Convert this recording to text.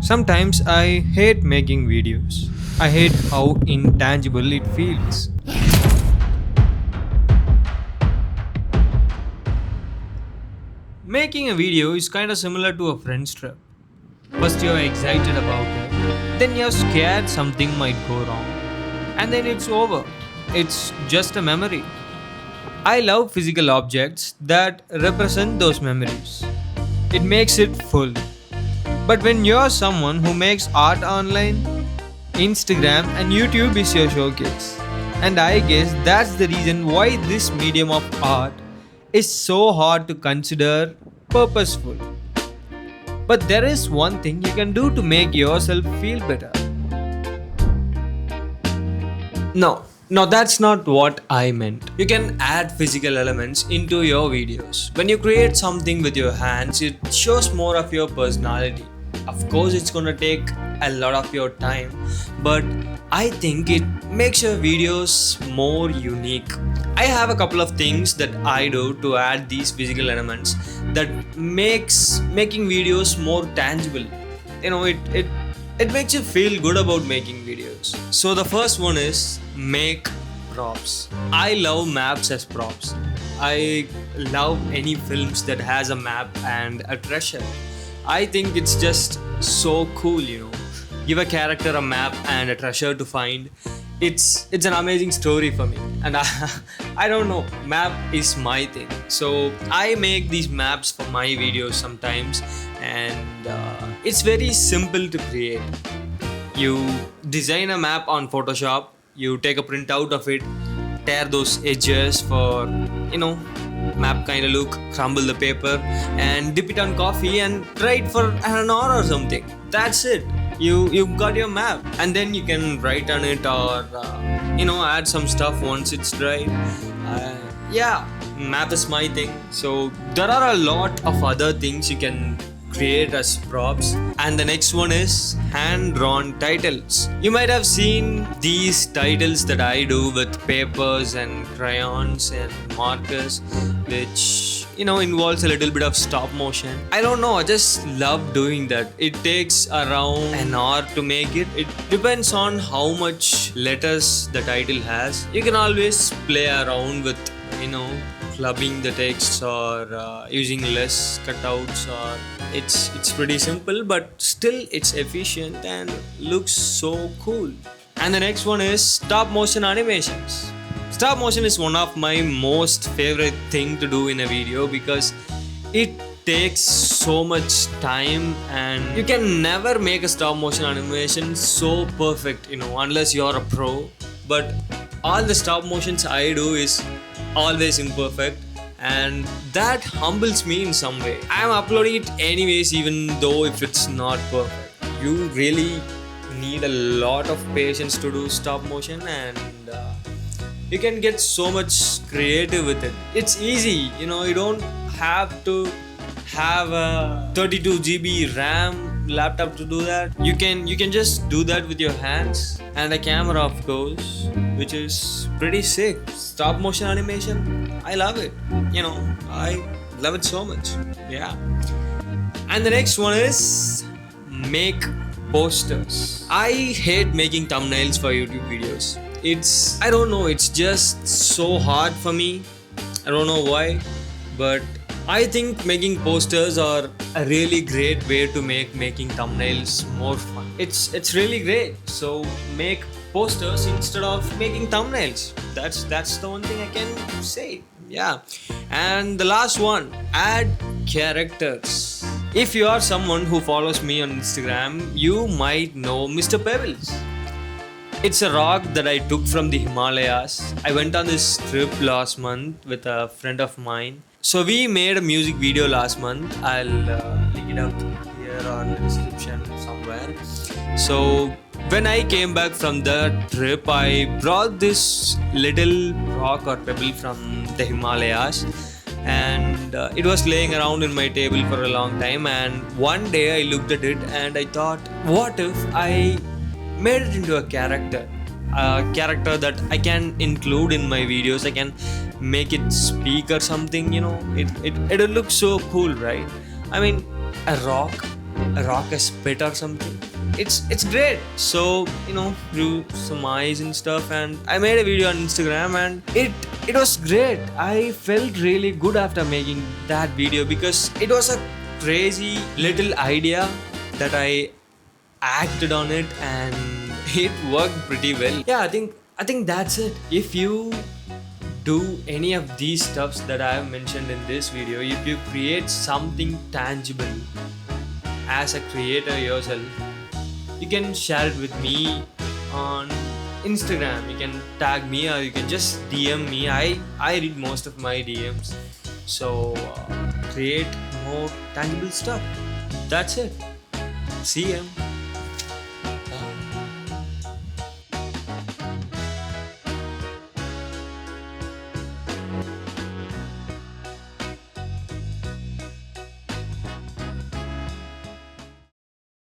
Sometimes I hate making videos. I hate how intangible it feels. Making a video is kind of similar to a friend's trip. First, you're excited about it, then, you're scared something might go wrong, and then it's over. It's just a memory. I love physical objects that represent those memories. It makes it full. But when you're someone who makes art online, Instagram and YouTube is your showcase. And I guess that's the reason why this medium of art is so hard to consider purposeful. But there is one thing you can do to make yourself feel better. No, that's not what I meant. You can add physical elements into your videos. When you create something with your hands, it shows more of your personality. Of course, it's gonna take a lot of your time, but I think it makes your videos more unique. I have a couple of things that I do to add these physical elements that makes making videos more tangible. It makes you feel good about making videos. So the first one is make props. I love maps as props. I love any films that has a map and a treasure. I think it's just so cool. Give a character a map and a treasure to find. It's an amazing story for me, and I don't know, map is my thing. So I make these maps for my videos sometimes, and it's very simple to create. You design a map on Photoshop, you take a printout of it, tear those edges for map kind of look, crumble the paper and dip it on coffee and try it for an hour or something. That's it. You got your map, and then you can write on it or add some stuff once it's dry. Yeah, map is my thing. So there are a lot of other things you can create as props. And the next one is hand-drawn titles. You might have seen these titles that I do with papers and crayons and markers, which involves a little bit of stop motion. I don't know, I just love doing that. It takes around an hour to make it. It depends on how much letters the title has. You can always play around with clubbing the text or using less cutouts, or it's pretty simple, but still it's efficient and looks so cool. And the next one is stop motion animations. Stop motion is one of my most favorite thing to do in a video because it takes so much time, and you can never make a stop motion animation so perfect unless you're a pro. But all the stop motions I do is always imperfect, and that humbles me in some way. I'm uploading it anyways, even though if it's not perfect. You really need a lot of patience to do stop motion, and you can get so much creative with it. It's easy, you don't have to have a 32 GB RAM laptop to do that. You can just do that with your hands and a camera, of course, which is pretty sick. Stop motion animation, I love it. I love it so much. Yeah. And the next one is make posters. I hate making thumbnails for YouTube videos. I don't know, it's just so hard for me. I don't know why, but I think making posters are a really great way to make making thumbnails more fun. It's really great. So make posters instead of making thumbnails. That's the one thing I can say. Yeah. And the last one, add characters. If you are someone who follows me on Instagram, you might know Mr. Pebbles. It's a rock that I took from the Himalayas. I went on this trip last month with a friend of mine. So we made a music video last month. I'll link it out here or in the description somewhere. So when I came back from the trip, I brought this little rock or pebble from the Himalayas, and it was laying around in my table for a long time. And one day I looked at it and I thought, what if I made it into a character that I can include in my videos. I can make it speak or something. It would look so cool, right? I mean, a rock a rock a spit or something. It's great. So drew some eyes and stuff, and I made a video on Instagram, and it was great. I felt really good after making that video because it was a crazy little idea that I acted on it, and it worked pretty well. Yeah, I think that's it. If you do any of these stuffs that I have mentioned in this video, if you create something tangible as a creator yourself, you can share it with me on Instagram. You can tag me, or you can just DM me. I read most of my DMs. So create more tangible stuff. That's it. See ya.